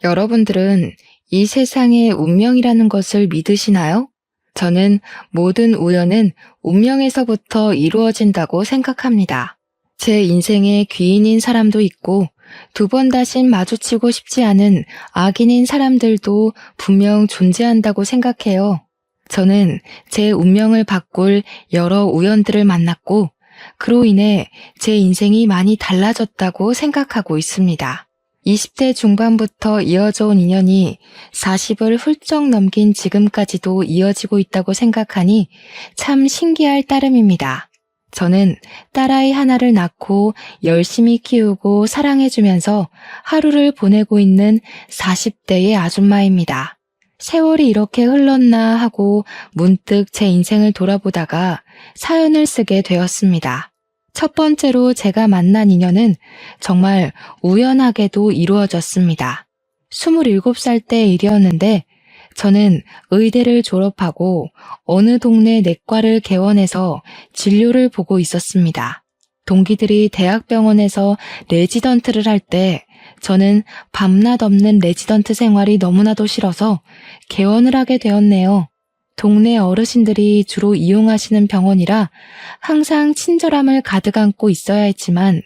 여러분들은 이 세상에 운명이라는 것을 믿으시나요? 저는 모든 우연은 운명에서부터 이루어진다고 생각합니다. 제 인생에 귀인인 사람도 있고 두 번 다신 마주치고 싶지 않은 악인인 사람들도 분명 존재한다고 생각해요. 저는 제 운명을 바꿀 여러 우연들을 만났고 그로 인해 제 인생이 많이 달라졌다고 생각하고 있습니다. 20대 중반부터 이어져 온 인연이 40을 훌쩍 넘긴 지금까지도 이어지고 있다고 생각하니 참 신기할 따름입니다. 저는 딸아이 하나를 낳고 열심히 키우고 사랑해주면서 하루를 보내고 있는 40대의 아줌마입니다. 세월이 이렇게 흘렀나 하고 문득 제 인생을 돌아보다가 사연을 쓰게 되었습니다. 첫 번째로 제가 만난 인연은 정말 우연하게도 이루어졌습니다. 27살 때 일이었는데 저는 의대를 졸업하고 어느 동네 내과를 개원해서 진료를 보고 있었습니다. 동기들이 대학병원에서 레지던트를 할 때 저는 밤낮 없는 레지던트 생활이 너무나도 싫어서 개원을 하게 되었네요. 동네 어르신들이 주로 이용하시는 병원이라 항상 친절함을 가득 안고 있어야 했지만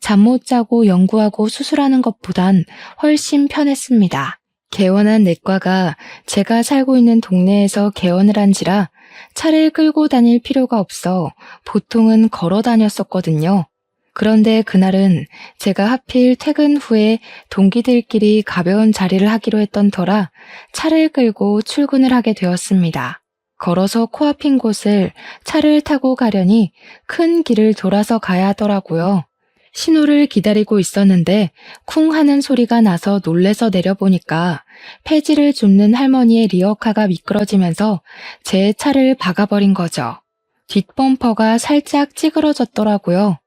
잠 못 자고 연구하고 수술하는 것보단 훨씬 편했습니다. 개원한 내과가 제가 살고 있는 동네에서 개원을 한지라 차를 끌고 다닐 필요가 없어 보통은 걸어 다녔었거든요. 그런데 그날은 제가 하필 퇴근 후에 동기들끼리 가벼운 자리를 하기로 했던 터라 차를 끌고 출근을 하게 되었습니다. 걸어서 코앞인 곳을 차를 타고 가려니 큰 길을 돌아서 가야 하더라고요. 신호를 기다리고 있었는데 쿵 하는 소리가 나서 놀래서 내려보니까 폐지를 줍는 할머니의 리어카가 미끄러지면서 제 차를 박아버린 거죠. 뒷범퍼가 살짝 찌그러졌더라고요.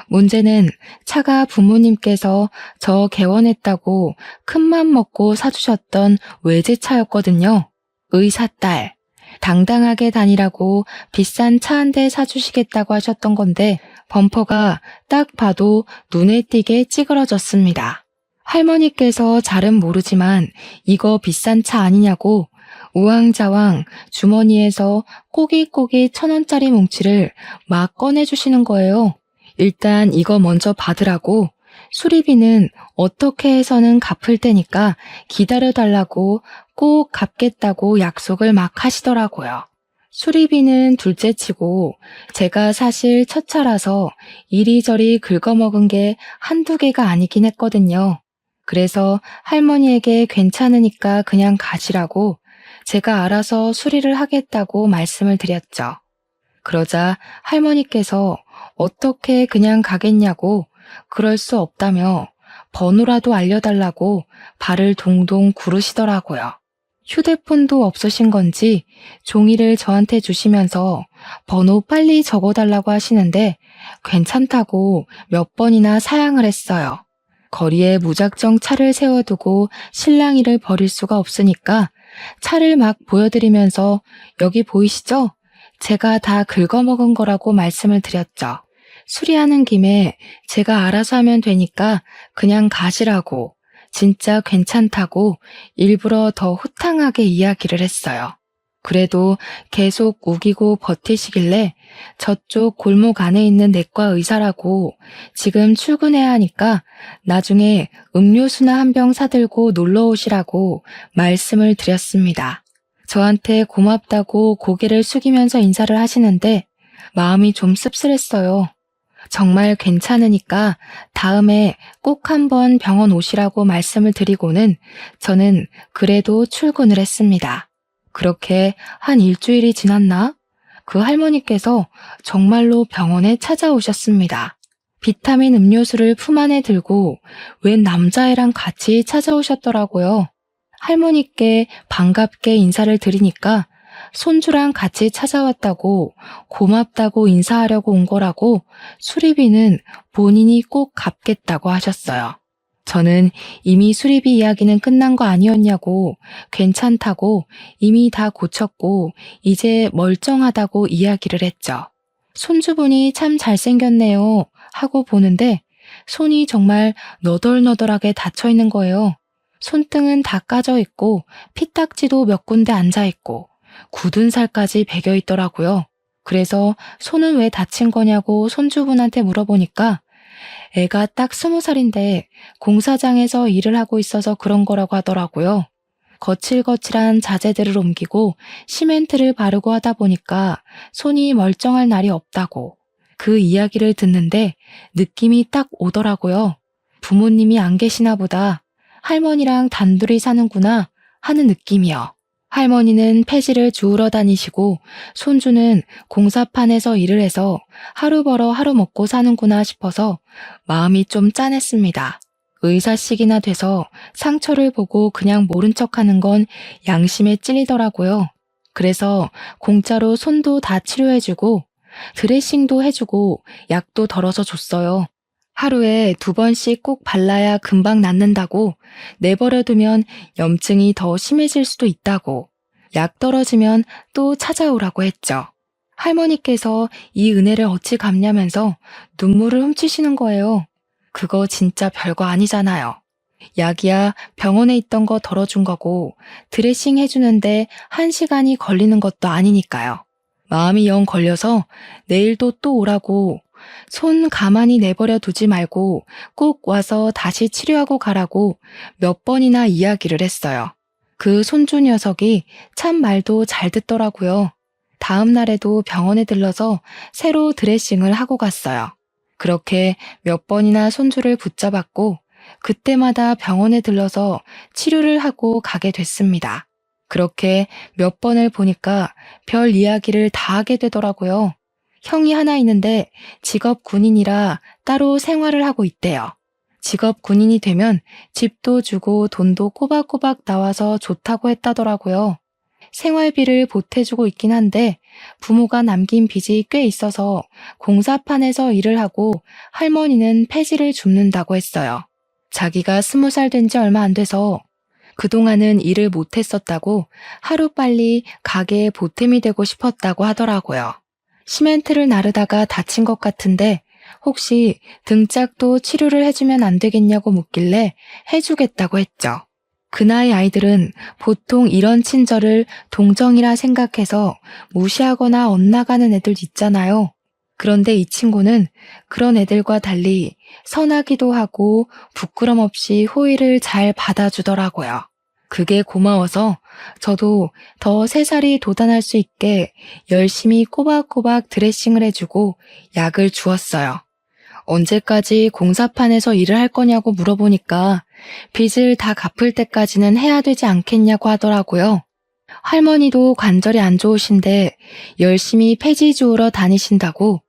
문제는 차가 부모님께서 저 개원했다고 큰맘 먹고 사주셨던 외제차였거든요. 의사딸, 당당하게 다니라고 비싼 차 한 대 사주시겠다고 하셨던 건데 범퍼가 딱 봐도 눈에 띄게 찌그러졌습니다. 할머니께서 잘은 모르지만 이거 비싼 차 아니냐고 우왕좌왕 주머니에서 꼬깃꼬깃 1,000원짜리 뭉치를 막 꺼내주시는 거예요. 일단 이거 먼저 받으라고, 수리비는 어떻게 해서는 갚을 테니까 기다려달라고 꼭 갚겠다고 약속을 막 하시더라고요. 수리비는 둘째치고 제가 사실 첫 차라서 이리저리 긁어먹은 게 한두 개가 아니긴 했거든요. 그래서 할머니에게 괜찮으니까 그냥 가시라고 제가 알아서 수리를 하겠다고 말씀을 드렸죠. 그러자 할머니께서 어떻게 그냥 가겠냐고, 그럴 수 없다며 번호라도 알려달라고 발을 동동 구르시더라고요. 휴대폰도 없으신 건지 종이를 저한테 주시면서 번호 빨리 적어달라고 하시는데 괜찮다고 몇 번이나 사양을 했어요. 거리에 무작정 차를 세워두고 실랑이를 벌일 수가 없으니까 차를 막 보여드리면서 여기 보이시죠? 제가 다 긁어먹은 거라고 말씀을 드렸죠. 수리하는 김에 제가 알아서 하면 되니까 그냥 가시라고, 진짜 괜찮다고 일부러 더 호탕하게 이야기를 했어요. 그래도 계속 우기고 버티시길래 저쪽 골목 안에 있는 내과 의사라고 지금 출근해야 하니까 나중에 음료수나 한 병 사들고 놀러 오시라고 말씀을 드렸습니다. 저한테 고맙다고 고개를 숙이면서 인사를 하시는데 마음이 좀 씁쓸했어요. 정말 괜찮으니까 다음에 꼭 한번 병원 오시라고 말씀을 드리고는 저는 그래도 출근을 했습니다. 그렇게 한 일주일이 지났나? 그 할머니께서 정말로 병원에 찾아오셨습니다. 비타민 음료수를 품 안에 들고 웬 남자애랑 같이 찾아오셨더라고요. 할머니께 반갑게 인사를 드리니까 손주랑 같이 찾아왔다고 고맙다고 인사하려고 온 거라고 수리비는 본인이 꼭 갚겠다고 하셨어요. 저는 이미 수리비 이야기는 끝난 거 아니었냐고, 괜찮다고, 이미 다 고쳤고 이제 멀쩡하다고 이야기를 했죠. 손주분이 참 잘생겼네요 하고 보는데 손이 정말 너덜너덜하게 닫혀 있는 거예요. 손등은 다 까져 있고 피딱지도 몇 군데 앉아 있고 굳은 살까지 배겨 있더라고요. 그래서 손은 왜 다친 거냐고 손주분한테 물어보니까 애가 딱 20살인데 공사장에서 일을 하고 있어서 그런 거라고 하더라고요. 거칠거칠한 자재들을 옮기고 시멘트를 바르고 하다 보니까 손이 멀쩡할 날이 없다고 그 이야기를 듣는데 느낌이 딱 오더라고요. 부모님이 안 계시나 보다. 할머니랑 단둘이 사는구나 하는 느낌이요. 할머니는 폐지를 주우러 다니시고 손주는 공사판에서 일을 해서 하루 벌어 하루 먹고 사는구나 싶어서 마음이 좀 짠했습니다. 의사식이나 돼서 상처를 보고 그냥 모른 척하는 건 양심에 찔리더라고요. 그래서 공짜로 손도 다 치료해주고 드레싱도 해주고 약도 덜어서 줬어요. 하루에 2번씩 꼭 발라야 금방 낫는다고, 내버려두면 염증이 더 심해질 수도 있다고, 약 떨어지면 또 찾아오라고 했죠. 할머니께서 이 은혜를 어찌 갚냐면서 눈물을 훔치시는 거예요. 그거 진짜 별거 아니잖아요. 약이야 병원에 있던 거 덜어준 거고 드레싱 해주는데 1시간이 걸리는 것도 아니니까요. 마음이 영 걸려서 내일도 또 오라고, 손 가만히 내버려 두지 말고 꼭 와서 다시 치료하고 가라고 몇 번이나 이야기를 했어요. 그 손주 녀석이 참 말도 잘 듣더라고요. 다음 날에도 병원에 들러서 새로 드레싱을 하고 갔어요. 그렇게 몇 번이나 손주를 붙잡았고 그때마다 병원에 들러서 치료를 하고 가게 됐습니다. 그렇게 몇 번을 보니까 별 이야기를 다 하게 되더라고요. 형이 하나 있는데 직업 군인이라 따로 생활을 하고 있대요. 직업 군인이 되면 집도 주고 돈도 꼬박꼬박 나와서 좋다고 했다더라고요. 생활비를 보태주고 있긴 한데 부모가 남긴 빚이 꽤 있어서 공사판에서 일을 하고 할머니는 폐지를 줍는다고 했어요. 자기가 20살 된 지 얼마 안 돼서 그동안은 일을 못했었다고 하루빨리 가게에 보탬이 되고 싶었다고 하더라고요. 시멘트를 나르다가 다친 것 같은데 혹시 등짝도 치료를 해주면 안 되겠냐고 묻길래 해주겠다고 했죠. 그 나이 아이들은 보통 이런 친절을 동정이라 생각해서 무시하거나 엇나가는 애들 있잖아요. 그런데 이 친구는 그런 애들과 달리 선하기도 하고 부끄럼 없이 호의를 잘 받아주더라고요. 그게 고마워서 저도 더 3살이 돋아날 수 있게 열심히 꼬박꼬박 드레싱을 해주고 약을 주었어요. 언제까지 공사판에서 일을 할 거냐고 물어보니까 빚을 다 갚을 때까지는 해야 되지 않겠냐고 하더라고요. 할머니도 관절이 안 좋으신데 열심히 폐지 주우러 다니신다고,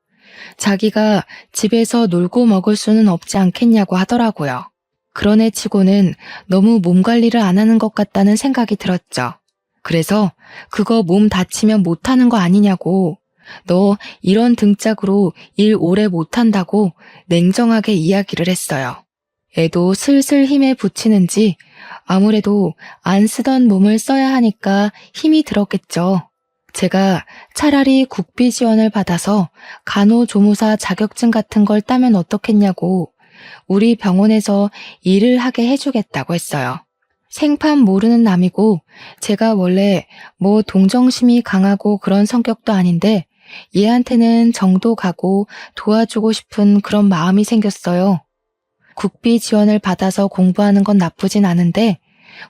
자기가 집에서 놀고 먹을 수는 없지 않겠냐고 하더라고요. 그런 애 치고는 너무 몸 관리를 안 하는 것 같다는 생각이 들었죠. 그래서 그거 몸 다치면 못하는 거 아니냐고, 너 이런 등짝으로 일 오래 못한다고 냉정하게 이야기를 했어요. 애도 슬슬 힘에 부치는지 아무래도 안 쓰던 몸을 써야 하니까 힘이 들었겠죠. 제가 차라리 국비 지원을 받아서 간호조무사 자격증 같은 걸 따면 어떻겠냐고 우리 병원에서 일을 하게 해주겠다고 했어요. 생판 모르는 남이고 제가 원래 뭐 동정심이 강하고 그런 성격도 아닌데 얘한테는 정도 가고 도와주고 싶은 그런 마음이 생겼어요. 국비 지원을 받아서 공부하는 건 나쁘진 않은데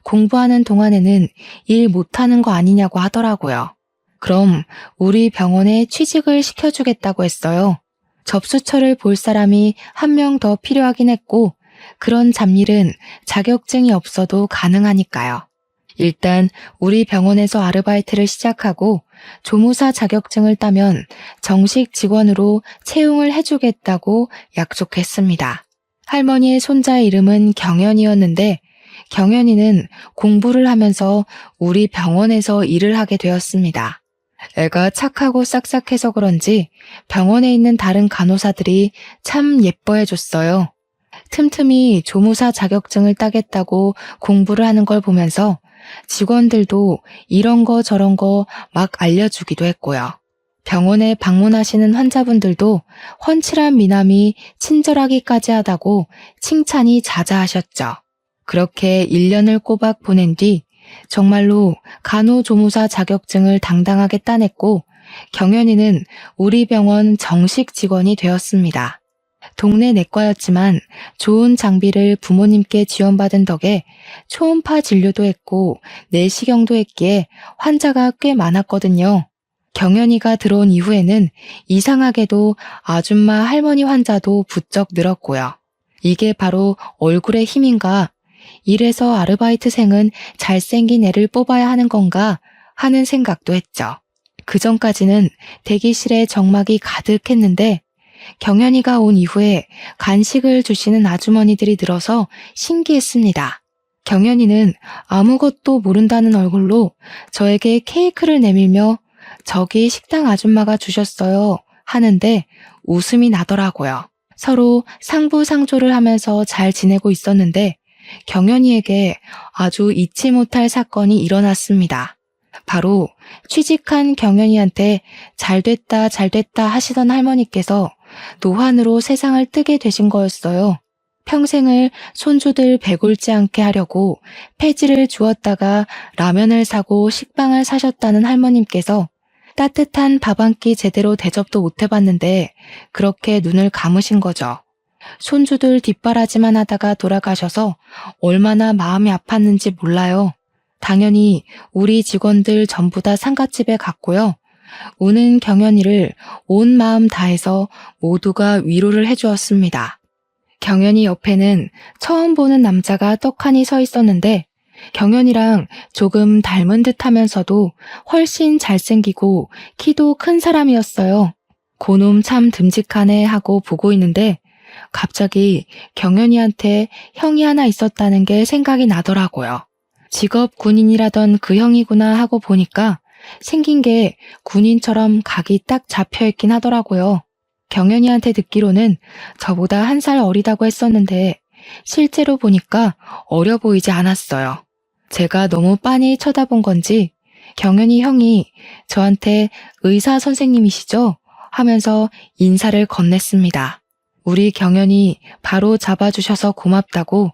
공부하는 동안에는 일 못하는 거 아니냐고 하더라고요. 그럼 우리 병원에 취직을 시켜주겠다고 했어요. 접수처를 볼 사람이 1명 더 필요하긴 했고 그런 잡일은 자격증이 없어도 가능하니까요. 일단 우리 병원에서 아르바이트를 시작하고 조무사 자격증을 따면 정식 직원으로 채용을 해주겠다고 약속했습니다. 할머니의 손자의 이름은 경연이었는데 경연이는 공부를 하면서 우리 병원에서 일을 하게 되었습니다. 애가 착하고 싹싹해서 그런지 병원에 있는 다른 간호사들이 참 예뻐해줬어요. 틈틈이 조무사 자격증을 따겠다고 공부를 하는 걸 보면서 직원들도 이런 거 저런 거 막 알려주기도 했고요. 병원에 방문하시는 환자분들도 훤칠한 미남이 친절하기까지 하다고 칭찬이 자자하셨죠. 그렇게 1년을 꼬박 보낸 뒤 정말로 간호조무사 자격증을 당당하게 따냈고 경연이는 우리 병원 정식 직원이 되었습니다. 동네 내과였지만 좋은 장비를 부모님께 지원받은 덕에 초음파 진료도 했고 내시경도 했기에 환자가 꽤 많았거든요. 경연이가 들어온 이후에는 이상하게도 아줌마 할머니 환자도 부쩍 늘었고요. 이게 바로 얼굴의 힘인가? 이래서 아르바이트생은 잘생긴 애를 뽑아야 하는 건가 하는 생각도 했죠. 그전까지는 대기실에 정막이 가득했는데 경연이가 온 이후에 간식을 주시는 아주머니들이 늘어서 신기했습니다. 경연이는 아무것도 모른다는 얼굴로 저에게 케이크를 내밀며 저기 식당 아줌마가 주셨어요 하는데 웃음이 나더라고요. 서로 상부상조를 하면서 잘 지내고 있었는데 경연이에게 아주 잊지 못할 사건이 일어났습니다. 바로 취직한 경연이한테 잘됐다 잘됐다 하시던 할머니께서 노환으로 세상을 뜨게 되신 거였어요. 평생을 손주들 배골지 않게 하려고 폐지를 주었다가 라면을 사고 식빵을 사셨다는 할머님께서 따뜻한 밥 한 끼 제대로 대접도 못 해봤는데 그렇게 눈을 감으신 거죠. 손주들 뒷바라지만 하다가 돌아가셔서 얼마나 마음이 아팠는지 몰라요. 당연히 우리 직원들 전부 다 상갓집에 갔고요. 우는 경연이를 온 마음 다해서 모두가 위로를 해주었습니다. 경연이 옆에는 처음 보는 남자가 떡하니 서 있었는데 경연이랑 조금 닮은 듯 하면서도 훨씬 잘생기고 키도 큰 사람이었어요. 고놈 참 듬직하네 하고 보고 있는데 갑자기 경연이한테 형이 하나 있었다는 게 생각이 나더라고요. 직업 군인이라던 그 형이구나 하고 보니까 생긴 게 군인처럼 각이 딱 잡혀있긴 하더라고요. 경연이한테 듣기로는 저보다 1살 어리다고 했었는데 실제로 보니까 어려 보이지 않았어요. 제가 너무 빤히 쳐다본 건지 경연이 형이 저한테 의사 선생님이시죠? 하면서 인사를 건넸습니다. 우리 경연이 바로 잡아주셔서 고맙다고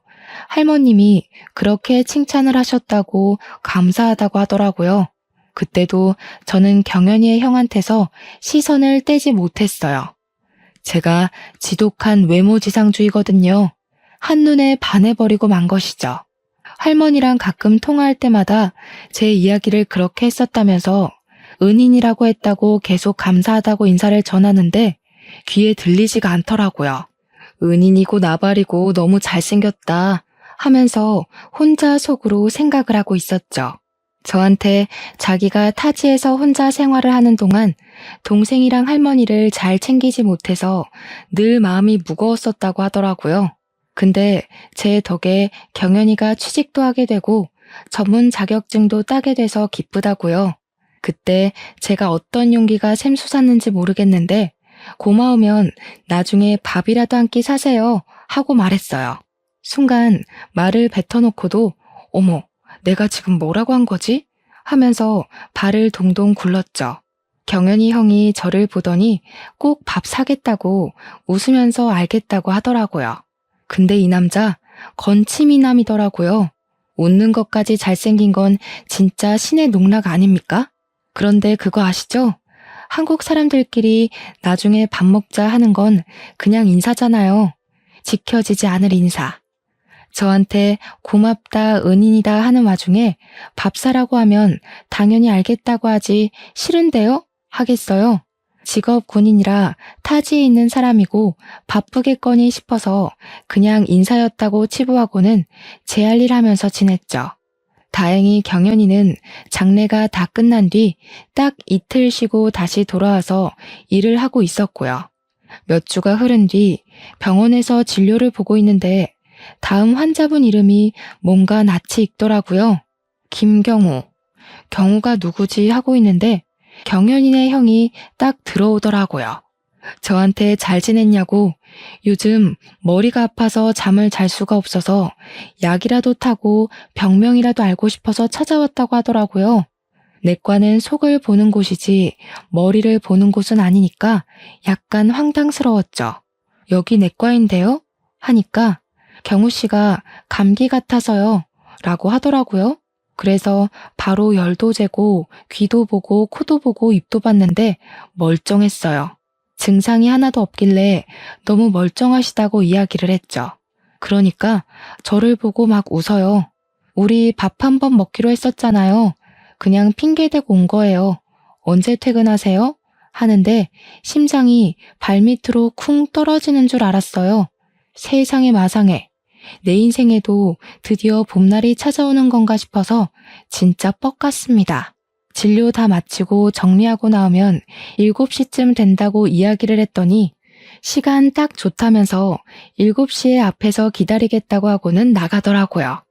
할머님이 그렇게 칭찬을 하셨다고 감사하다고 하더라고요. 그때도 저는 경연이의 형한테서 시선을 떼지 못했어요. 제가 지독한 외모지상주의거든요. 한눈에 반해버리고 만 것이죠. 할머니랑 가끔 통화할 때마다 제 이야기를 그렇게 했었다면서 은인이라고 했다고 계속 감사하다고 인사를 전하는데 귀에 들리지가 않더라고요. 은인이고 나발이고 너무 잘생겼다 하면서 혼자 속으로 생각을 하고 있었죠. 저한테 자기가 타지에서 혼자 생활을 하는 동안 동생이랑 할머니를 잘 챙기지 못해서 늘 마음이 무거웠었다고 하더라고요. 근데 제 덕에 경연이가 취직도 하게 되고 전문 자격증도 따게 돼서 기쁘다고요. 그때 제가 어떤 용기가 샘솟았는지 모르겠는데 고마우면 나중에 밥이라도 한 끼 사세요 하고 말했어요. 순간 말을 뱉어놓고도 어머, 내가 지금 뭐라고 한 거지? 하면서 발을 동동 굴렀죠. 경연이 형이 저를 보더니 꼭 밥 사겠다고 웃으면서 알겠다고 하더라고요. 근데 이 남자 건치미남이더라고요. 웃는 것까지 잘생긴 건 진짜 신의 농락 아닙니까? 그런데 그거 아시죠? 한국 사람들끼리 나중에 밥 먹자 하는 건 그냥 인사잖아요. 지켜지지 않을 인사. 저한테 고맙다, 은인이다 하는 와중에 밥 사라고 하면 당연히 알겠다고 하지 싫은데요? 하겠어요? 직업 군인이라 타지에 있는 사람이고 바쁘겠거니 싶어서 그냥 인사였다고 치부하고는 제 할 일 하면서 지냈죠. 다행히 경연이는 장례가 다 끝난 뒤 딱 이틀 쉬고 다시 돌아와서 일을 하고 있었고요. 몇 주가 흐른 뒤 병원에서 진료를 보고 있는데 다음 환자분 이름이 뭔가 낯이 익더라고요. 김경우. 경우가 누구지 하고 있는데 경연이네 형이 딱 들어오더라고요. 저한테 잘 지냈냐고 요즘 머리가 아파서 잠을 잘 수가 없어서 약이라도 타고 병명이라도 알고 싶어서 찾아왔다고 하더라고요. 내과는 속을 보는 곳이지 머리를 보는 곳은 아니니까 약간 황당스러웠죠. 여기 내과인데요? 하니까 경우 씨가 감기 같아서요. 라고 하더라고요. 그래서 바로 열도 재고 귀도 보고 코도 보고 입도 봤는데 멀쩡했어요. 증상이 하나도 없길래 너무 멀쩡하시다고 이야기를 했죠. 그러니까 저를 보고 막 웃어요. 우리 밥 한 번 먹기로 했었잖아요. 그냥 핑계대고 온 거예요. 언제 퇴근하세요? 하는데 심장이 발밑으로 쿵 떨어지는 줄 알았어요. 세상에 마상에. 내 인생에도 드디어 봄날이 찾아오는 건가 싶어서 진짜 뻑 같습니다. 진료 다 마치고 정리하고 나오면 7시쯤 된다고 이야기를 했더니 시간 딱 좋다면서 7시에 앞에서 기다리겠다고 하고는 나가더라고요.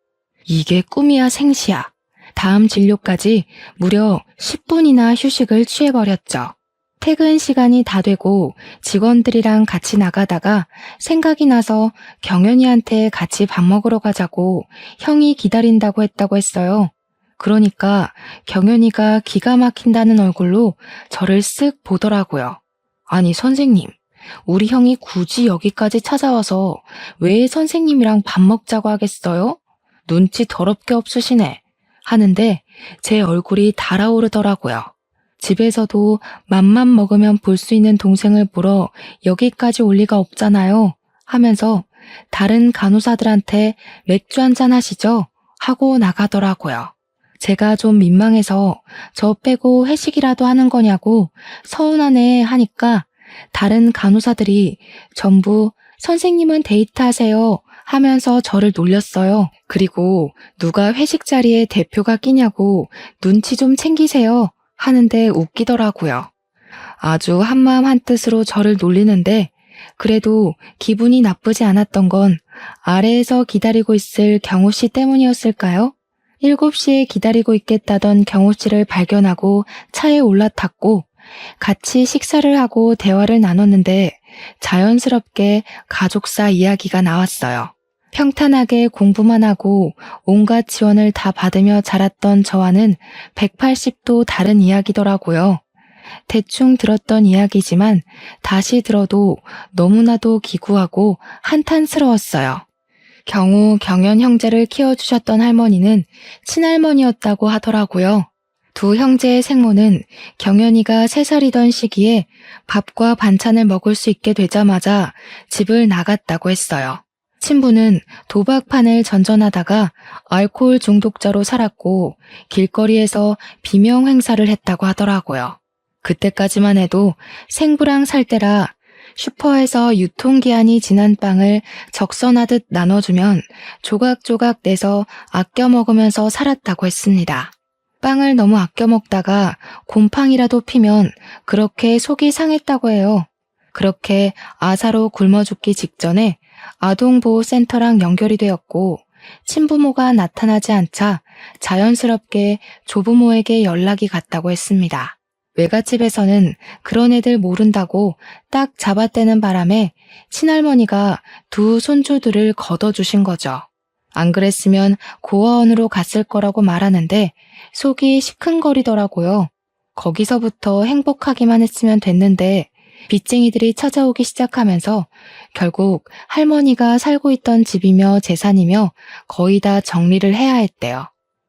이게 꿈이야 생시야. 다음 진료까지 무려 10분이나 휴식을 취해버렸죠. 퇴근 시간이 다 되고 직원들이랑 같이 나가다가 생각이 나서 경연이한테 같이 밥 먹으러 가자고 형이 기다린다고 했다고 했어요. 그러니까 경연이가 기가 막힌다는 얼굴로 저를 쓱 보더라고요. 아니 선생님, 우리 형이 굳이 여기까지 찾아와서 왜 선생님이랑 밥 먹자고 하겠어요? 눈치 더럽게 없으시네. 하는데 제 얼굴이 달아오르더라고요. 집에서도 맘만 먹으면 볼 수 있는 동생을 보러 여기까지 올 리가 없잖아요. 하면서 다른 간호사들한테 맥주 한잔 하시죠? 하고 나가더라고요. 제가 좀 민망해서 저 빼고 회식이라도 하는 거냐고 서운하네 하니까 다른 간호사들이 전부 선생님은 데이트하세요 하면서 저를 놀렸어요. 그리고 누가 회식 자리에 대표가 끼냐고 눈치 좀 챙기세요 하는데 웃기더라고요. 아주 한마음 한뜻으로 저를 놀리는데 그래도 기분이 나쁘지 않았던 건 아래에서 기다리고 있을 경호 씨 때문이었을까요? 7시에 기다리고 있겠다던 경호 씨를 발견하고 차에 올라탔고 같이 식사를 하고 대화를 나눴는데 자연스럽게 가족사 이야기가 나왔어요. 평탄하게 공부만 하고 온갖 지원을 다 받으며 자랐던 저와는 180도 다른 이야기더라고요. 대충 들었던 이야기지만 다시 들어도 너무나도 기구하고 한탄스러웠어요. 경우 경연 형제를 키워주셨던 할머니는 친할머니였다고 하더라고요. 두 형제의 생모는 경연이가 3살이던 시기에 밥과 반찬을 먹을 수 있게 되자마자 집을 나갔다고 했어요. 친부는 도박판을 전전하다가 알코올 중독자로 살았고 길거리에서 비명 행사를 했다고 하더라고요. 그때까지만 해도 생부랑 살 때라 슈퍼에서 유통기한이 지난 빵을 적선하듯 나눠주면 조각조각 내서 아껴 먹으면서 살았다고 했습니다. 빵을 너무 아껴 먹다가 곰팡이라도 피면 그렇게 속이 상했다고 해요. 그렇게 아사로 굶어 죽기 직전에 아동보호센터랑 연결이 되었고 친부모가 나타나지 않자 자연스럽게 조부모에게 연락이 갔다고 했습니다. 외갓집에서는 그런 애들 모른다고 딱 잡아떼는 바람에 친할머니가 두 손주들을 걷어주신 거죠. 안 그랬으면 고아원으로 갔을 거라고 말하는데 속이 시큰거리더라고요. 거기서부터 행복하기만 했으면 됐는데 빚쟁이들이 찾아오기 시작하면서 결국 할머니가 살고 있던 집이며 재산이며 거의 다 정리를 해야 했대요.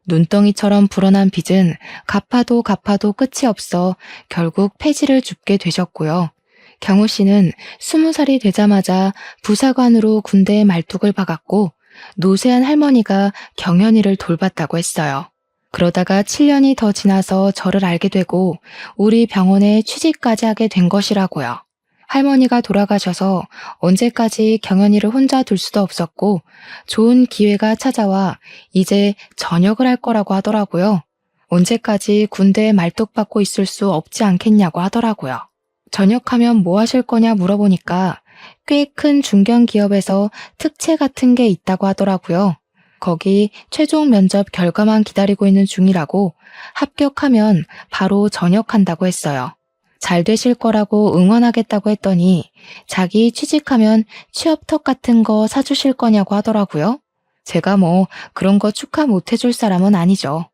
눈덩이처럼 불어난 빚은 갚아도 갚아도 끝이 없어 결국 폐지를 줍게 되셨고요. 경우 씨는 20살이 되자마자 부사관으로 군대에 말뚝을 박았고 노쇠한 할머니가 경연이를 돌봤다고 했어요. 그러다가 7년이 더 지나서 저를 알게 되고 우리 병원에 취직까지 하게 된 것이라고요. 할머니가 돌아가셔서 언제까지 경연이를 혼자 둘 수도 없었고 좋은 기회가 찾아와 이제 전역을 할 거라고 하더라고요. 언제까지 군대에 말뚝박고 있을 수 없지 않겠냐고 하더라고요. 전역하면 뭐 하실 거냐 물어보니까 꽤 큰 중견기업에서 특채 같은 게 있다고 하더라고요. 거기 최종 면접 결과만 기다리고 있는 중이라고 합격하면 바로 전역한다고 했어요. 잘 되실 거라고 응원하겠다고 했더니 자기 취직하면 취업턱 같은 거 사주실 거냐고 하더라고요. 제가 뭐 그런 거 축하 못 해줄 사람은 아니죠.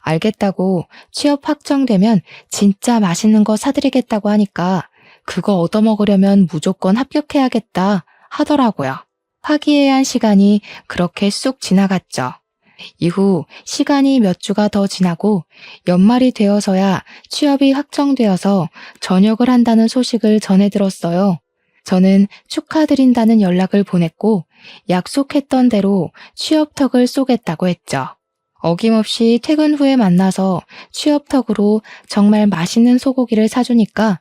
알겠다고 취업 확정되면 진짜 맛있는 거 사드리겠다고 하니까 그거 얻어먹으려면 무조건 합격해야겠다 하더라고요. 화기애애한 시간이 그렇게 쑥 지나갔죠. 이후 시간이 몇 주가 더 지나고 연말이 되어서야 취업이 확정되어서 전역을 한다는 소식을 전해 들었어요. 저는 축하드린다는 연락을 보냈고 약속했던 대로 취업턱을 쏘겠다고 했죠. 어김없이 퇴근 후에 만나서 취업턱으로 정말 맛있는 소고기를 사주니까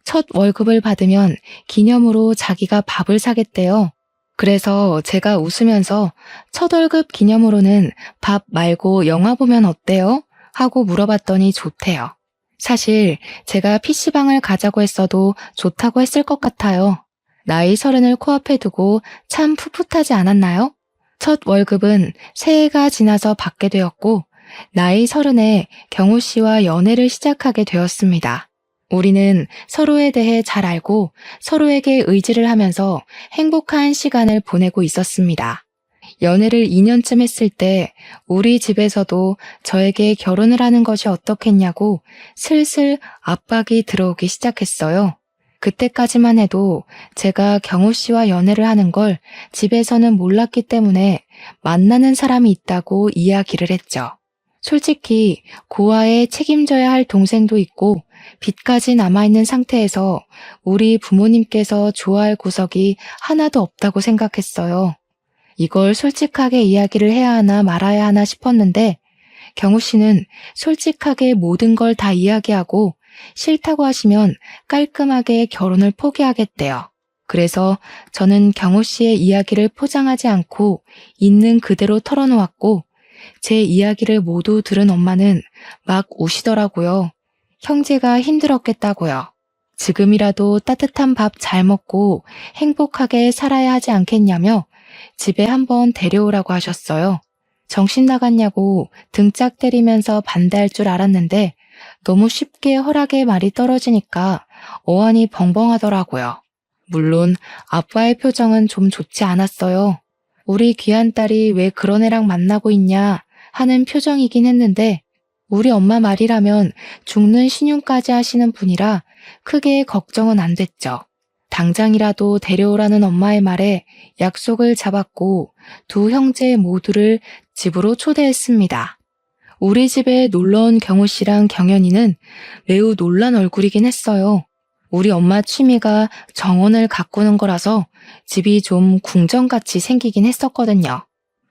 첫 월급을 받으면 기념으로 자기가 밥을 사겠대요. 그래서 제가 웃으면서 첫 월급 기념으로는 밥 말고 영화 보면 어때요? 하고 물어봤더니 좋대요. 사실 제가 PC방을 가자고 했어도 좋다고 했을 것 같아요. 나이 30을 코앞에 두고 참 풋풋하지 않았나요? 첫 월급은 새해가 지나서 받게 되었고 나이 30에 경우 씨와 연애를 시작하게 되었습니다. 우리는 서로에 대해 잘 알고 서로에게 의지를 하면서 행복한 시간을 보내고 있었습니다. 연애를 2년쯤 했을 때 우리 집에서도 저에게 결혼을 하는 것이 어떻겠냐고 슬슬 압박이 들어오기 시작했어요. 그때까지만 해도 제가 경호 씨와 연애를 하는 걸 집에서는 몰랐기 때문에 만나는 사람이 있다고 이야기를 했죠. 솔직히 고아에 책임져야 할 동생도 있고 빚까지 남아있는 상태에서 우리 부모님께서 좋아할 구석이 하나도 없다고 생각했어요. 이걸 솔직하게 이야기를 해야 하나 말아야 하나 싶었는데 경우 씨는 솔직하게 모든 걸 다 이야기하고 싫다고 하시면 깔끔하게 결혼을 포기하겠대요. 그래서 저는 경호 씨의 이야기를 포장하지 않고 있는 그대로 털어놓았고 제 이야기를 모두 들은 엄마는 막 우시더라고요. 형제가 힘들었겠다고요. 지금이라도 따뜻한 밥 잘 먹고 행복하게 살아야 하지 않겠냐며 집에 한번 데려오라고 하셨어요. 정신 나갔냐고 등짝 때리면서 반대할 줄 알았는데 너무 쉽게 허락의 말이 떨어지니까 어안이 벙벙하더라고요. 물론 아빠의 표정은 좀 좋지 않았어요. 우리 귀한 딸이 왜 그런 애랑 만나고 있냐 하는 표정이긴 했는데 우리 엄마 말이라면 죽는 신용까지 하시는 분이라 크게 걱정은 안 됐죠. 당장이라도 데려오라는 엄마의 말에 약속을 잡았고 두 형제 모두를 집으로 초대했습니다. 우리 집에 놀러온 경우 씨랑 경연이는 매우 놀란 얼굴이긴 했어요. 우리 엄마 취미가 정원을 가꾸는 거라서 집이 좀 궁전같이 생기긴 했었거든요.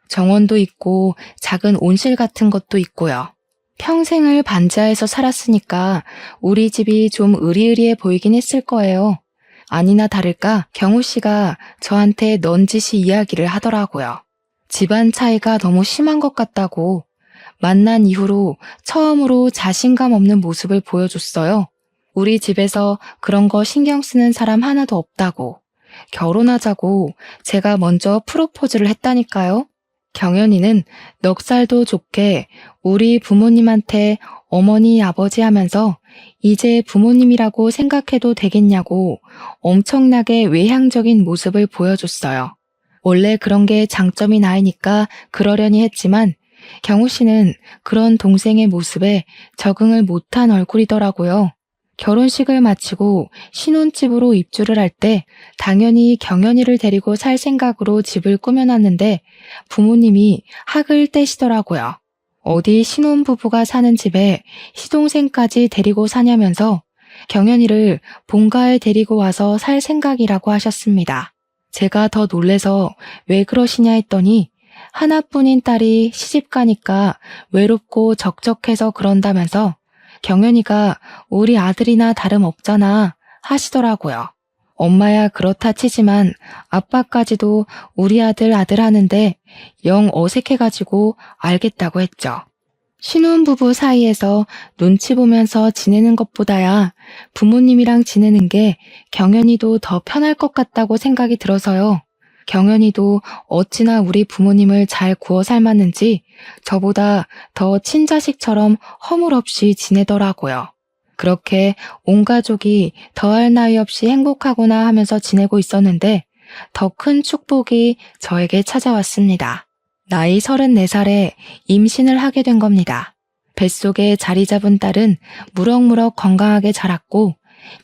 정원도 있고 작은 온실 같은 것도 있고요. 평생을 반지하에서 살았으니까 우리 집이 좀 으리으리해 보이긴 했을 거예요. 아니나 다를까 경우 씨가 저한테 넌지시 이야기를 하더라고요. 집안 차이가 너무 심한 것 같다고. 만난 이후로 처음으로 자신감 없는 모습을 보여줬어요. 우리 집에서 그런 거 신경 쓰는 사람 하나도 없다고. 결혼하자고 제가 먼저 프로포즈를 했다니까요. 경연이는 넉살도 좋게 우리 부모님한테 어머니 아버지 하면서 이제 부모님이라고 생각해도 되겠냐고 엄청나게 외향적인 모습을 보여줬어요. 원래 그런 게 장점이 나이니까 그러려니 했지만 경우 씨는 그런 동생의 모습에 적응을 못한 얼굴이더라고요. 결혼식을 마치고 신혼집으로 입주를 할 때 당연히 경연이를 데리고 살 생각으로 집을 꾸며놨는데 부모님이 학을 떼시더라고요. 어디 신혼부부가 사는 집에 시동생까지 데리고 사냐면서 경연이를 본가에 데리고 와서 살 생각이라고 하셨습니다. 제가 더 놀래서 왜 그러시냐 했더니 하나뿐인 딸이 시집 가니까 외롭고 적적해서 그런다면서 경연이가 우리 아들이나 다름없잖아 하시더라고요. 엄마야 그렇다 치지만 아빠까지도 우리 아들 하는데 영 어색해가지고 알겠다고 했죠. 신혼부부 사이에서 눈치 보면서 지내는 것보다야 부모님이랑 지내는 게 경연이도 더 편할 것 같다고 생각이 들어서요. 경연이도 어찌나 우리 부모님을 잘 구워 삶았는지 저보다 더 친자식처럼 허물없이 지내더라고요. 그렇게 온 가족이 더할 나위 없이 행복하구나 하면서 지내고 있었는데 더 큰 축복이 저에게 찾아왔습니다. 나이 34살에 임신을 하게 된 겁니다. 뱃속에 자리 잡은 딸은 무럭무럭 건강하게 자랐고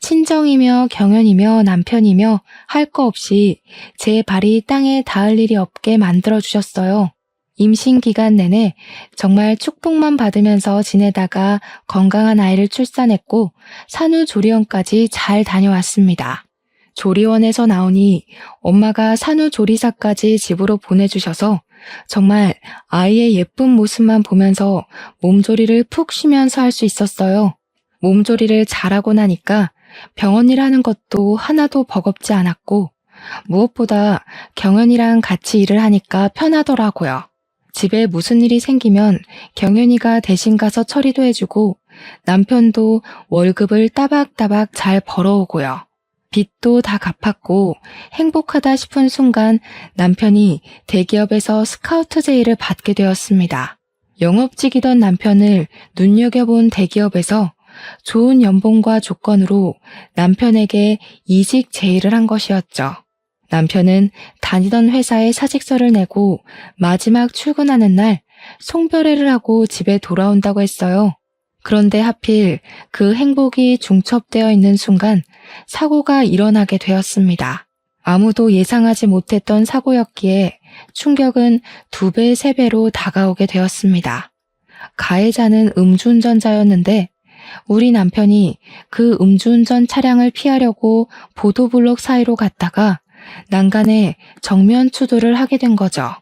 친정이며 경연이며 남편이며 할 거 없이 제 발이 땅에 닿을 일이 없게 만들어주셨어요. 임신 기간 내내 정말 축복만 받으면서 지내다가 건강한 아이를 출산했고 산후조리원까지 잘 다녀왔습니다. 조리원에서 나오니 엄마가 산후조리사까지 집으로 보내주셔서 정말 아이의 예쁜 모습만 보면서 몸조리를 푹 쉬면서 할 수 있었어요. 몸조리를 잘하고 나니까 병원 일 하는 것도 하나도 버겁지 않았고 무엇보다 경연이랑 같이 일을 하니까 편하더라고요. 집에 무슨 일이 생기면 경연이가 대신 가서 처리도 해주고 남편도 월급을 따박따박 잘 벌어오고요. 빚도 다 갚았고 행복하다 싶은 순간 남편이 대기업에서 스카우트 제의를 받게 되었습니다. 영업직이던 남편을 눈여겨본 대기업에서 좋은 연봉과 조건으로 남편에게 이직 제의를 한 것이었죠. 남편은 다니던 회사에 사직서를 내고 마지막 출근하는 날 송별회를 하고 집에 돌아온다고 했어요. 그런데 하필 그 행복이 중첩되어 있는 순간 사고가 일어나게 되었습니다. 아무도 예상하지 못했던 사고였기에 충격은 2배, 3배로 다가오게 되었습니다. 가해자는 음주운전자였는데 우리 남편이 그 음주운전 차량을 피하려고 보도블록 사이로 갔다가 난간에 정면 추돌을 하게 된 거죠.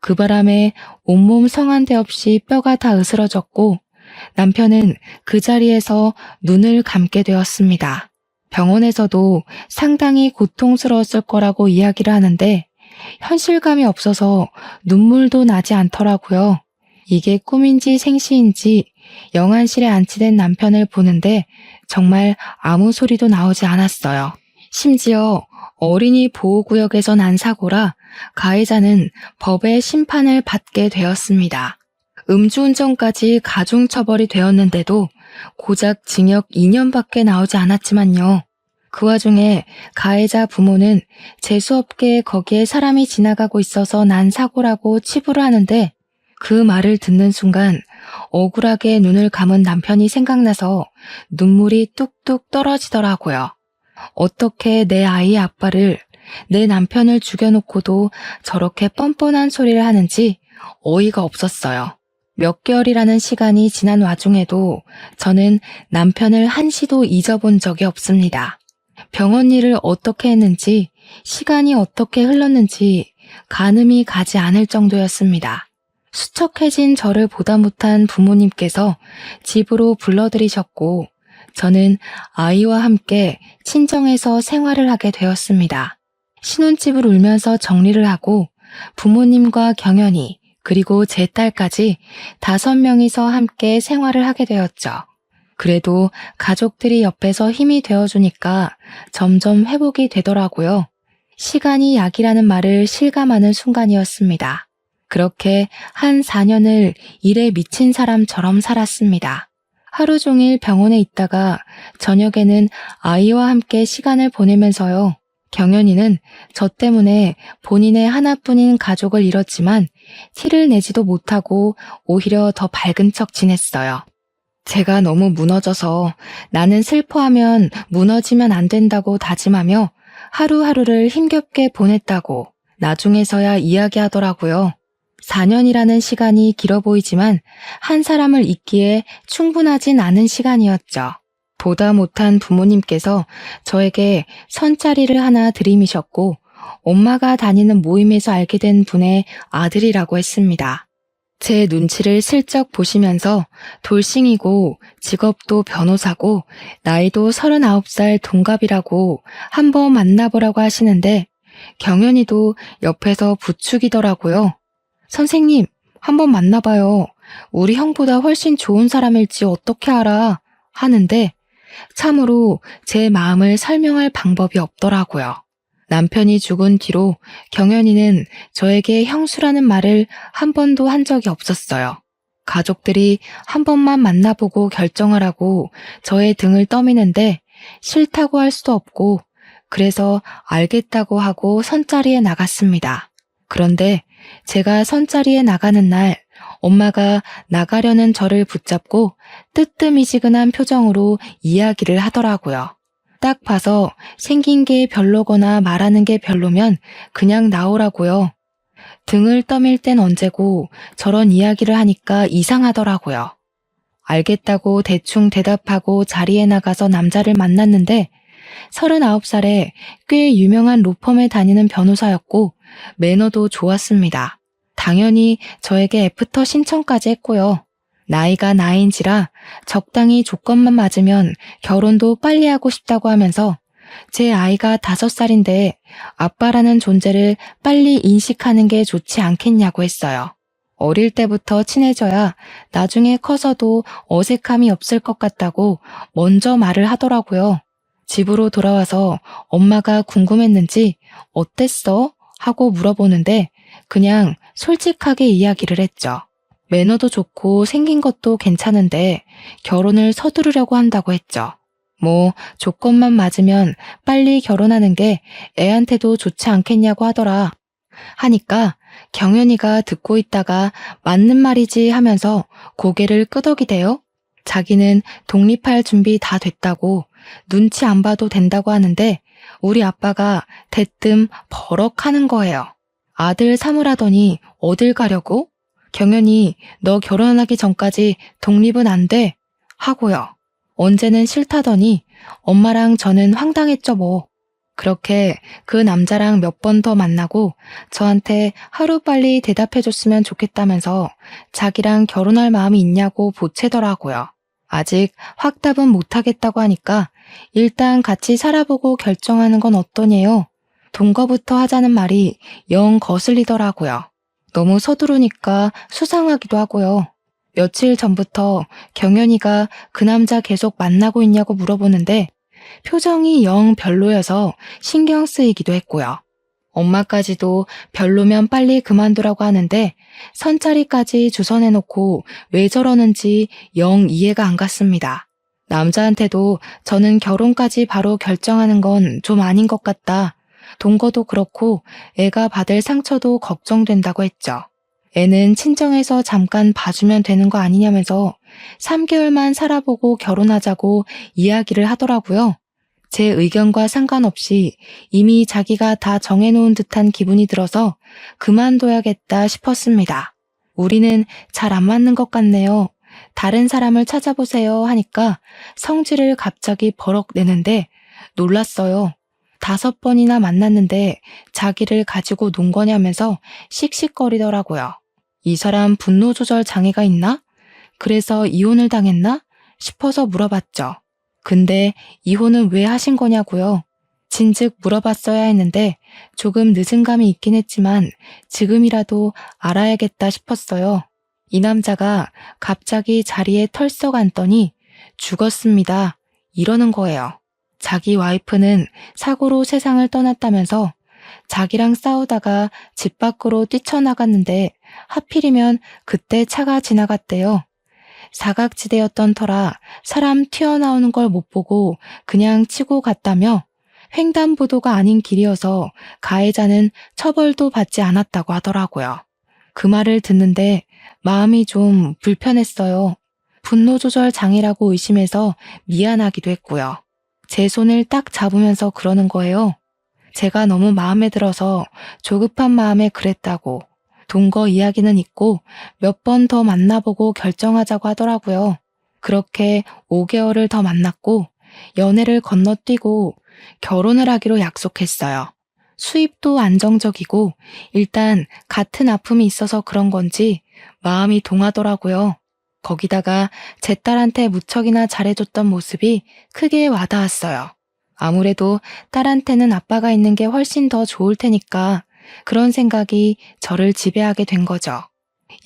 그 바람에 온몸 성한 데 없이 뼈가 다 으스러졌고 남편은 그 자리에서 눈을 감게 되었습니다. 병원에서도 상당히 고통스러웠을 거라고 이야기를 하는데 현실감이 없어서 눈물도 나지 않더라고요. 이게 꿈인지 생시인지 영안실에 안치된 남편을 보는데 정말 아무 소리도 나오지 않았어요. 심지어 어린이 보호구역에서 난 사고라 가해자는 법의 심판을 받게 되었습니다. 음주운전까지 가중처벌이 되었는데도 고작 징역 2년밖에 나오지 않았지만요. 그 와중에 가해자 부모는 재수없게 거기에 사람이 지나가고 있어서 난 사고라고 치부를 하는데 그 말을 듣는 순간 억울하게 눈을 감은 남편이 생각나서 눈물이 뚝뚝 떨어지더라고요. 어떻게 내 아이의 아빠를, 내 남편을 죽여놓고도 저렇게 뻔뻔한 소리를 하는지 어이가 없었어요. 몇 개월이라는 시간이 지난 와중에도 저는 남편을 한시도 잊어본 적이 없습니다. 병원 일을 어떻게 했는지, 시간이 어떻게 흘렀는지 가늠이 가지 않을 정도였습니다. 수척해진 저를 보다 못한 부모님께서 집으로 불러들이셨고 저는 아이와 함께 친정에서 생활을 하게 되었습니다. 신혼집을 울면서 정리를 하고 부모님과 경연이 그리고 제 딸까지 5명이서 함께 생활을 하게 되었죠. 그래도 가족들이 옆에서 힘이 되어주니까 점점 회복이 되더라고요. 시간이 약이라는 말을 실감하는 순간이었습니다. 그렇게 한 4년을 일에 미친 사람처럼 살았습니다. 하루 종일 병원에 있다가 저녁에는 아이와 함께 시간을 보내면서요. 경연이는 저 때문에 본인의 하나뿐인 가족을 잃었지만 티를 내지도 못하고 오히려 더 밝은 척 지냈어요. 제가 너무 무너져서 나는 슬퍼하면 무너지면 안 된다고 다짐하며 하루하루를 힘겹게 보냈다고 나중에서야 이야기하더라고요. 4년이라는 시간이 길어 보이지만 한 사람을 잊기에 충분하진 않은 시간이었죠. 보다 못한 부모님께서 저에게 선자리를 하나 들이미셨고 엄마가 다니는 모임에서 알게 된 분의 아들이라고 했습니다. 제 눈치를 슬쩍 보시면서 돌싱이고 직업도 변호사고 나이도 39살 동갑이라고 한번 만나보라고 하시는데 경연이도 옆에서 부추기더라고요. 선생님, 한번 만나봐요. 우리 형보다 훨씬 좋은 사람일지 어떻게 알아? 하는데 참으로 제 마음을 설명할 방법이 없더라고요. 남편이 죽은 뒤로 경연이는 저에게 형수라는 말을 한 번도 한 적이 없었어요. 가족들이 한 번만 만나보고 결정하라고 저의 등을 떠미는데 싫다고 할 수도 없고 그래서 알겠다고 하고 선자리에 나갔습니다. 그런데 제가 선자리에 나가는 날 엄마가 나가려는 저를 붙잡고 뜨뜻미지근한 표정으로 이야기를 하더라고요. 딱 봐서 생긴 게 별로거나 말하는 게 별로면 그냥 나오라고요. 등을 떠밀 땐 언제고 저런 이야기를 하니까 이상하더라고요. 알겠다고 대충 대답하고 자리에 나가서 남자를 만났는데 39살에 꽤 유명한 로펌에 다니는 변호사였고 매너도 좋았습니다. 당연히 저에게 애프터 신청까지 했고요. 나이가 나이인지라 적당히 조건만 맞으면 결혼도 빨리 하고 싶다고 하면서 제 아이가 5살인데 아빠라는 존재를 빨리 인식하는 게 좋지 않겠냐고 했어요. 어릴 때부터 친해져야 나중에 커서도 어색함이 없을 것 같다고 먼저 말을 하더라고요. 집으로 돌아와서 엄마가 궁금했는지 어땠어? 하고 물어보는데 그냥 솔직하게 이야기를 했죠. 매너도 좋고 생긴 것도 괜찮은데 결혼을 서두르려고 한다고 했죠. 뭐 조건만 맞으면 빨리 결혼하는 게 애한테도 좋지 않겠냐고 하더라. 하니까 경연이가 듣고 있다가 맞는 말이지 하면서 고개를 끄덕이대요. 자기는 독립할 준비 다 됐다고 눈치 안 봐도 된다고 하는데 우리 아빠가 대뜸 버럭하는 거예요. 아들 삼으라더니 어딜 가려고? 경연이 너 결혼하기 전까지 독립은 안 돼? 하고요. 언제는 싫다더니 엄마랑 저는 황당했죠 뭐. 그렇게 그 남자랑 몇 번 더 만나고 저한테 하루빨리 대답해줬으면 좋겠다면서 자기랑 결혼할 마음이 있냐고 보채더라고요. 아직 확답은 못하겠다고 하니까 일단 같이 살아보고 결정하는 건 어떠냐요? 동거부터 하자는 말이 영 거슬리더라고요. 너무 서두르니까 수상하기도 하고요. 며칠 전부터 경연이가 그 남자 계속 만나고 있냐고 물어보는데 표정이 영 별로여서 신경 쓰이기도 했고요. 엄마까지도 별로면 빨리 그만두라고 하는데 선자리까지 주선해놓고 왜 저러는지 영 이해가 안 갔습니다. 남자한테도 저는 결혼까지 바로 결정하는 건 좀 아닌 것 같다. 동거도 그렇고 애가 받을 상처도 걱정된다고 했죠. 애는 친정에서 잠깐 봐주면 되는 거 아니냐면서 3개월만 살아보고 결혼하자고 이야기를 하더라고요. 제 의견과 상관없이 이미 자기가 다 정해놓은 듯한 기분이 들어서 그만둬야겠다 싶었습니다. 우리는 잘 안 맞는 것 같네요. 다른 사람을 찾아보세요 하니까 성질을 갑자기 버럭 내는데 놀랐어요. 5번이나 만났는데 자기를 가지고 논 거냐면서 씩씩거리더라고요. 이 사람 분노 조절 장애가 있나? 그래서 이혼을 당했나? 싶어서 물어봤죠. 근데 이혼은 왜 하신 거냐고요? 진즉 물어봤어야 했는데 조금 늦은 감이 있긴 했지만 지금이라도 알아야겠다 싶었어요. 이 남자가 갑자기 자리에 털썩 앉더니 죽었습니다. 이러는 거예요. 자기 와이프는 사고로 세상을 떠났다면서 자기랑 싸우다가 집 밖으로 뛰쳐나갔는데 하필이면 그때 차가 지나갔대요. 사각지대였던 터라 사람 튀어나오는 걸 못 보고 그냥 치고 갔다며 횡단보도가 아닌 길이어서 가해자는 처벌도 받지 않았다고 하더라고요. 그 말을 듣는데 마음이 좀 불편했어요. 분노조절 장애라고 의심해서 미안하기도 했고요. 제 손을 딱 잡으면서 그러는 거예요. 제가 너무 마음에 들어서 조급한 마음에 그랬다고. 동거 이야기는 있고 몇 번 더 만나보고 결정하자고 하더라고요. 그렇게 5개월을 더 만났고 연애를 건너뛰고 결혼을 하기로 약속했어요. 수입도 안정적이고 일단 같은 아픔이 있어서 그런 건지 마음이 동하더라고요. 거기다가 제 딸한테 무척이나 잘해줬던 모습이 크게 와닿았어요. 아무래도 딸한테는 아빠가 있는 게 훨씬 더 좋을 테니까 그런 생각이 저를 지배하게 된 거죠.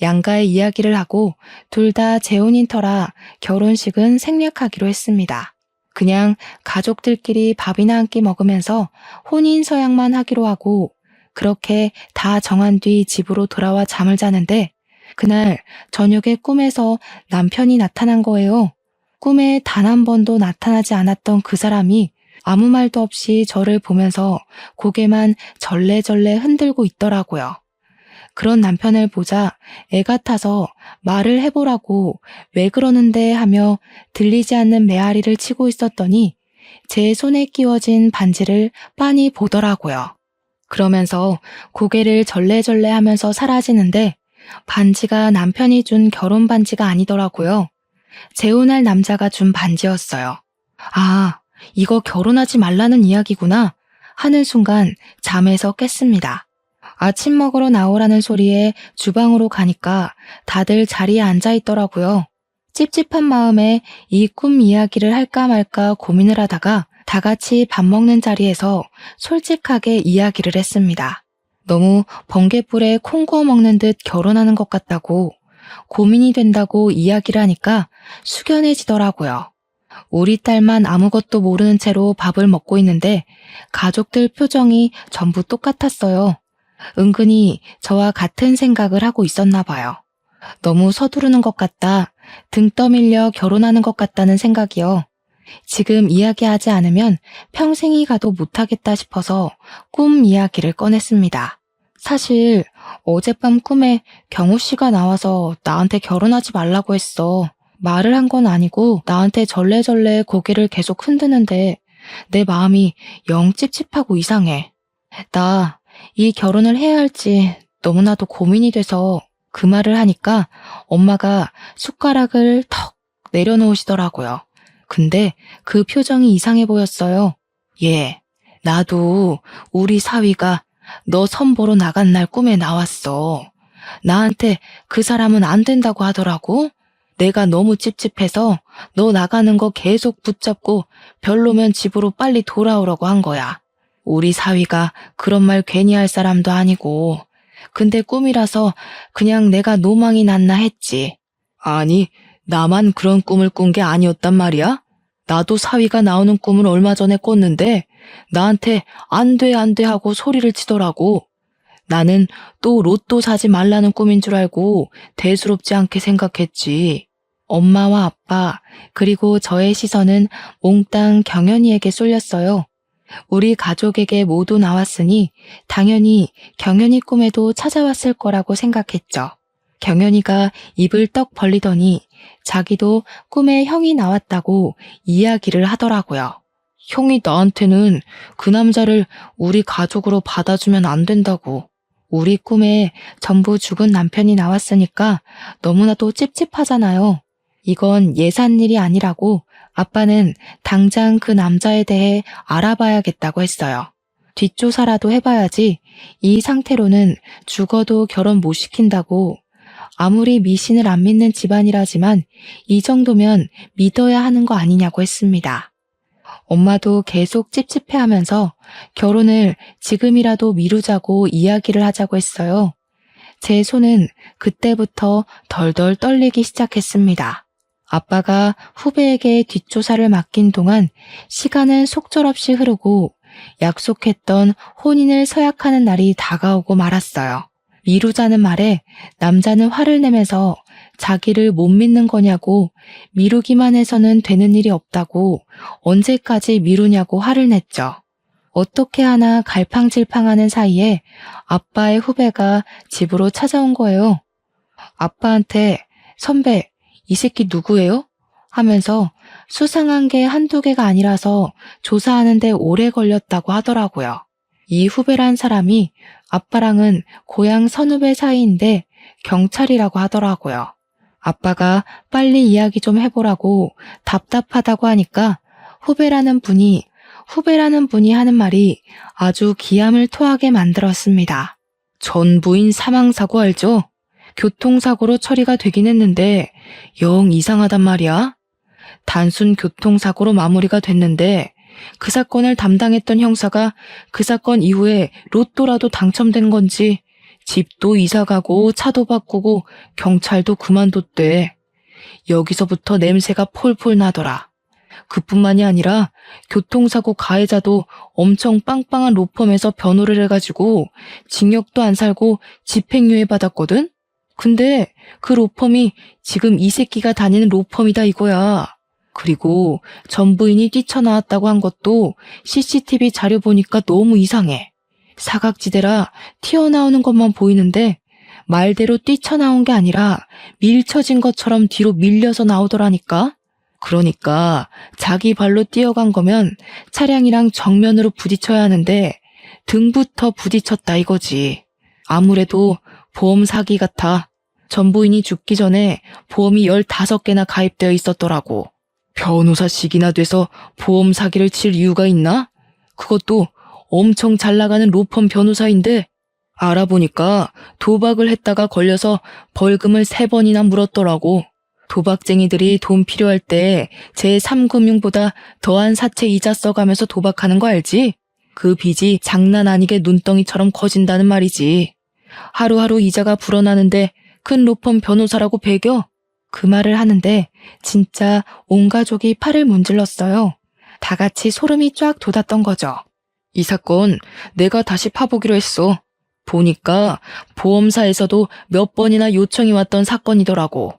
양가의 이야기를 하고 둘 다 재혼인 터라 결혼식은 생략하기로 했습니다. 그냥 가족들끼리 밥이나 한 끼 먹으면서 혼인 서약만 하기로 하고 그렇게 다 정한 뒤 집으로 돌아와 잠을 자는데 그날 저녁에 꿈에서 남편이 나타난 거예요. 꿈에 단 한 번도 나타나지 않았던 그 사람이 아무 말도 없이 저를 보면서 고개만 절레절레 흔들고 있더라고요. 그런 남편을 보자 애 같아서 말을 해보라고 왜 그러는데 하며 들리지 않는 메아리를 치고 있었더니 제 손에 끼워진 반지를 빤히 보더라고요. 그러면서 고개를 절레절레 하면서 사라지는데 반지가 남편이 준 결혼 반지가 아니더라고요. 재혼할 남자가 준 반지였어요. 아, 이거 결혼하지 말라는 이야기구나 하는 순간 잠에서 깼습니다. 아침 먹으러 나오라는 소리에 주방으로 가니까 다들 자리에 앉아 있더라고요. 찝찝한 마음에 이 꿈 이야기를 할까 말까 고민을 하다가 다 같이 밥 먹는 자리에서 솔직하게 이야기를 했습니다. 너무 번갯불에 콩 구워 먹는 듯 결혼하는 것 같다고 고민이 된다고 이야기를 하니까 숙연해지더라고요. 우리 딸만 아무것도 모르는 채로 밥을 먹고 있는데 가족들 표정이 전부 똑같았어요. 은근히 저와 같은 생각을 하고 있었나 봐요. 너무 서두르는 것 같다, 등 떠밀려 결혼하는 것 같다는 생각이요. 지금 이야기하지 않으면 평생이 가도 못하겠다 싶어서 꿈 이야기를 꺼냈습니다. 사실 어젯밤 꿈에 경우 씨가 나와서 나한테 결혼하지 말라고 했어. 말을 한 건 아니고 나한테 절레절레 고개를 계속 흔드는데 내 마음이 영 찝찝하고 이상해. 나 이 결혼을 해야 할지 너무나도 고민이 돼서 그 말을 하니까 엄마가 숟가락을 턱 내려놓으시더라고요. 근데 그 표정이 이상해 보였어요. 예, 나도 우리 사위가 너 선보러 나간 날 꿈에 나왔어. 나한테 그 사람은 안 된다고 하더라고. 내가 너무 찝찝해서 너 나가는 거 계속 붙잡고 별로면 집으로 빨리 돌아오라고 한 거야. 우리 사위가 그런 말 괜히 할 사람도 아니고. 근데 꿈이라서 그냥 내가 노망이 났나 했지. 아니, 나만 그런 꿈을 꾼 게 아니었단 말이야? 나도 사위가 나오는 꿈을 얼마 전에 꿨는데 나한테 안 돼, 안 돼 하고 소리를 치더라고. 나는 또 로또 사지 말라는 꿈인 줄 알고 대수롭지 않게 생각했지. 엄마와 아빠 그리고 저의 시선은 몽땅 경연이에게 쏠렸어요. 우리 가족에게 모두 나왔으니 당연히 경연이 꿈에도 찾아왔을 거라고 생각했죠. 경연이가 입을 떡 벌리더니 자기도 꿈에 형이 나왔다고 이야기를 하더라고요. 형이 나한테는 그 남자를 우리 가족으로 받아주면 안 된다고. 우리 꿈에 전부 죽은 남편이 나왔으니까 너무나도 찝찝하잖아요. 이건 예산일이 아니라고 아빠는 당장 그 남자에 대해 알아봐야겠다고 했어요. 뒷조사라도 해봐야지 이 상태로는 죽어도 결혼 못 시킨다고. 아무리 미신을 안 믿는 집안이라지만 이 정도면 믿어야 하는 거 아니냐고 했습니다. 엄마도 계속 찝찝해하면서 결혼을 지금이라도 미루자고 이야기를 하자고 했어요. 제 손은 그때부터 덜덜 떨리기 시작했습니다. 아빠가 후배에게 뒷조사를 맡긴 동안 시간은 속절없이 흐르고 약속했던 혼인을 서약하는 날이 다가오고 말았어요. 미루자는 말에 남자는 화를 내면서 자기를 못 믿는 거냐고, 미루기만 해서는 되는 일이 없다고, 언제까지 미루냐고 화를 냈죠. 어떻게 하나 갈팡질팡하는 사이에 아빠의 후배가 집으로 찾아온 거예요. 아빠한테 선배, 이 새끼 누구예요? 하면서 수상한 게 한두 개가 아니라서 조사하는데 오래 걸렸다고 하더라고요. 이 후배란 사람이 아빠랑은 고향 선후배 사이인데 경찰이라고 하더라고요. 아빠가 빨리 이야기 좀 해보라고 답답하다고 하니까 후배라는 분이 하는 말이 아주 기함을 토하게 만들었습니다. 전 부인 사망사고 알죠? 교통사고로 처리가 되긴 했는데 영 이상하단 말이야. 단순 교통사고로 마무리가 됐는데 그 사건을 담당했던 형사가 그 사건 이후에 로또라도 당첨된 건지 집도 이사가고 차도 바꾸고 경찰도 그만뒀대. 여기서부터 냄새가 폴폴 나더라. 그뿐만이 아니라 교통사고 가해자도 엄청 빵빵한 로펌에서 변호를 해가지고 징역도 안 살고 집행유예 받았거든? 근데 그 로펌이 지금 이 새끼가 다니는 로펌이다 이거야. 그리고 전 부인이 뛰쳐나왔다고 한 것도 CCTV 자료 보니까 너무 이상해. 사각지대라 튀어나오는 것만 보이는데 말대로 뛰쳐나온 게 아니라 밀쳐진 것처럼 뒤로 밀려서 나오더라니까. 그러니까 자기 발로 뛰어간 거면 차량이랑 정면으로 부딪혀야 하는데 등부터 부딪혔다 이거지. 아무래도 보험 사기 같아. 전부인이 죽기 전에 보험이 15개나 가입되어 있었더라고. 변호사식이나 돼서 보험 사기를 칠 이유가 있나? 그것도 엄청 잘 나가는 로펌 변호사인데 알아보니까 도박을 했다가 걸려서 벌금을 3번이나 물었더라고. 도박쟁이들이 돈 필요할 때 제3금융보다 더한 사채 이자 써가면서 도박하는 거 알지? 그 빚이 장난 아니게 눈덩이처럼 커진다는 말이지. 하루하루 이자가 불어나는데 큰 로펌 변호사라고 배겨? 그 말을 하는데 진짜 온 가족이 팔을 문질렀어요. 다 같이 소름이 쫙 돋았던 거죠. 이 사건 내가 다시 파보기로 했어. 보니까 보험사에서도 몇 번이나 요청이 왔던 사건이더라고.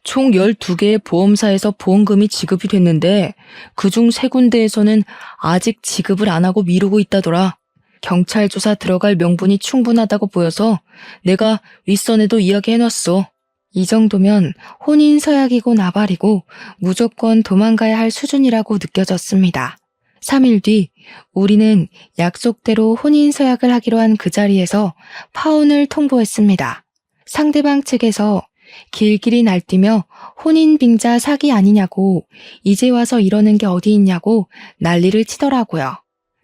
총 12개의 보험사에서 보험금이 지급이 됐는데 그중 3군데에서는 아직 지급을 안 하고 미루고 있다더라. 경찰 조사 들어갈 명분이 충분하다고 보여서 내가 윗선에도 이야기해놨어. 이 정도면 혼인 서약이고 나발이고 무조건 도망가야 할 수준이라고 느껴졌습니다. 3일 뒤 우리는 약속대로 혼인 서약을 하기로 한 그 자리에서 파혼을 통보했습니다. 상대방 측에서 길길이 날뛰며 혼인 빙자 사기 아니냐고 이제 와서 이러는 게 어디 있냐고 난리를 치더라고요.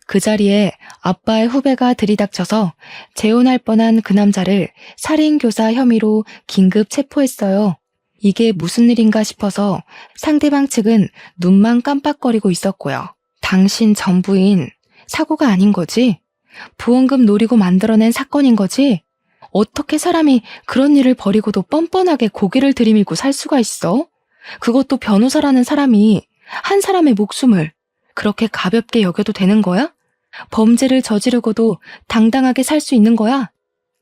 그 자리에 아빠의 후배가 들이닥쳐서 재혼할 뻔한 그 남자를 살인교사 혐의로 긴급 체포했어요. 이게 무슨 일인가 싶어서 상대방 측은 눈만 깜빡거리고 있었고요. 당신 전부인 사고가 아닌 거지? 보험금 노리고 만들어낸 사건인 거지? 어떻게 사람이 그런 일을 벌이고도 뻔뻔하게 고개를 들이밀고 살 수가 있어? 그것도 변호사라는 사람이 한 사람의 목숨을 그렇게 가볍게 여겨도 되는 거야? 범죄를 저지르고도 당당하게 살 수 있는 거야?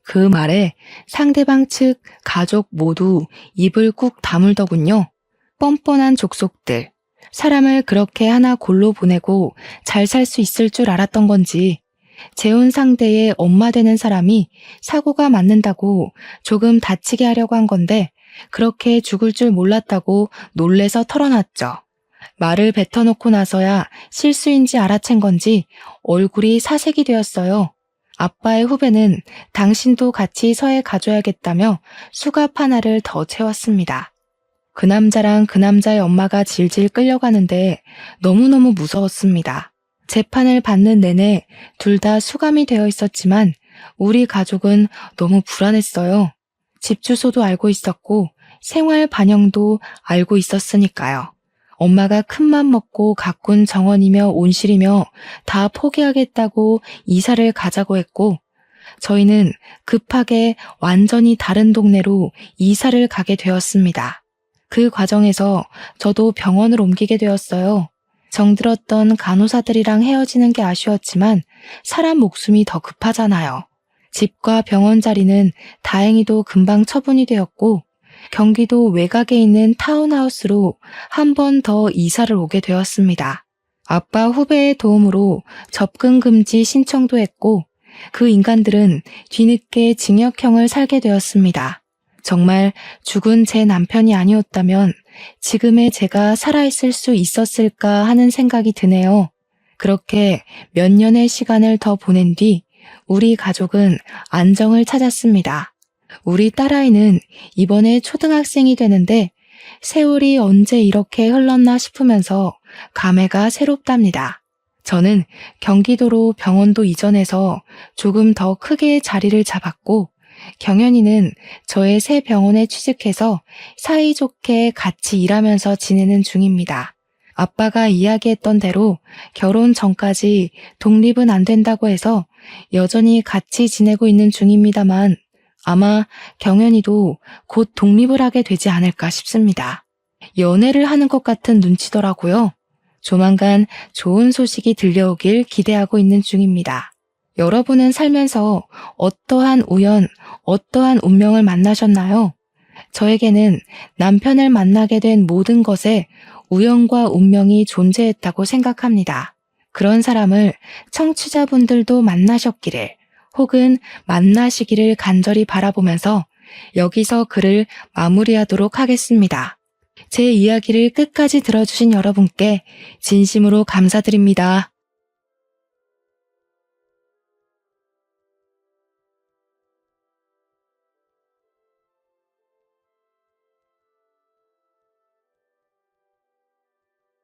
그 말에 상대방 측 가족 모두 입을 꾹 다물더군요. 뻔뻔한 족속들. 사람을 그렇게 하나 골로 보내고 잘 살 수 있을 줄 알았던 건지 재혼 상대의 엄마 되는 사람이 사고가 맞는다고 조금 다치게 하려고 한 건데 그렇게 죽을 줄 몰랐다고 놀래서 털어놨죠. 말을 뱉어놓고 나서야 실수인지 알아챈 건지 얼굴이 사색이 되었어요. 아빠의 후배는 당신도 같이 서해 가줘야겠다며 수갑 하나를 더 채웠습니다. 그 남자랑 그 남자의 엄마가 질질 끌려가는데 너무너무 무서웠습니다. 재판을 받는 내내 둘 다 수감이 되어 있었지만 우리 가족은 너무 불안했어요. 집 주소도 알고 있었고 생활 반영도 알고 있었으니까요. 엄마가 큰맘 먹고 가꾼 정원이며 온실이며 다 포기하겠다고 이사를 가자고 했고 저희는 급하게 완전히 다른 동네로 이사를 가게 되었습니다. 그 과정에서 저도 병원을 옮기게 되었어요. 정들었던 간호사들이랑 헤어지는 게 아쉬웠지만 사람 목숨이 더 급하잖아요. 집과 병원 자리는 다행히도 금방 처분이 되었고 경기도 외곽에 있는 타운하우스로 한 번 더 이사를 오게 되었습니다. 아빠 후배의 도움으로 접근 금지 신청도 했고 그 인간들은 뒤늦게 징역형을 살게 되었습니다. 정말 죽은 제 남편이 아니었다면 지금의 제가 살아있을 수 있었을까 하는 생각이 드네요. 그렇게 몇 년의 시간을 더 보낸 뒤 우리 가족은 안정을 찾았습니다. 우리 딸아이는 이번에 초등학생이 되는데 세월이 언제 이렇게 흘렀나 싶으면서 감회가 새롭답니다. 저는 경기도로 병원도 이전해서 조금 더 크게 자리를 잡았고 경연이는 저의 새 병원에 취직해서 사이좋게 같이 일하면서 지내는 중입니다. 아빠가 이야기했던 대로 결혼 전까지 독립은 안 된다고 해서 여전히 같이 지내고 있는 중입니다만 아마 경연이도 곧 독립을 하게 되지 않을까 싶습니다. 연애를 하는 것 같은 눈치더라고요. 조만간 좋은 소식이 들려오길 기대하고 있는 중입니다. 여러분은 살면서 어떠한 우연, 어떠한 운명을 만나셨나요? 저에게는 남편을 만나게 된 모든 것에 우연과 운명이 존재했다고 생각합니다. 그런 사람을 청취자분들도 만나셨기를 혹은 만나시기를 간절히 바라보면서 여기서 글을 마무리하도록 하겠습니다. 제 이야기를 끝까지 들어주신 여러분께 진심으로 감사드립니다.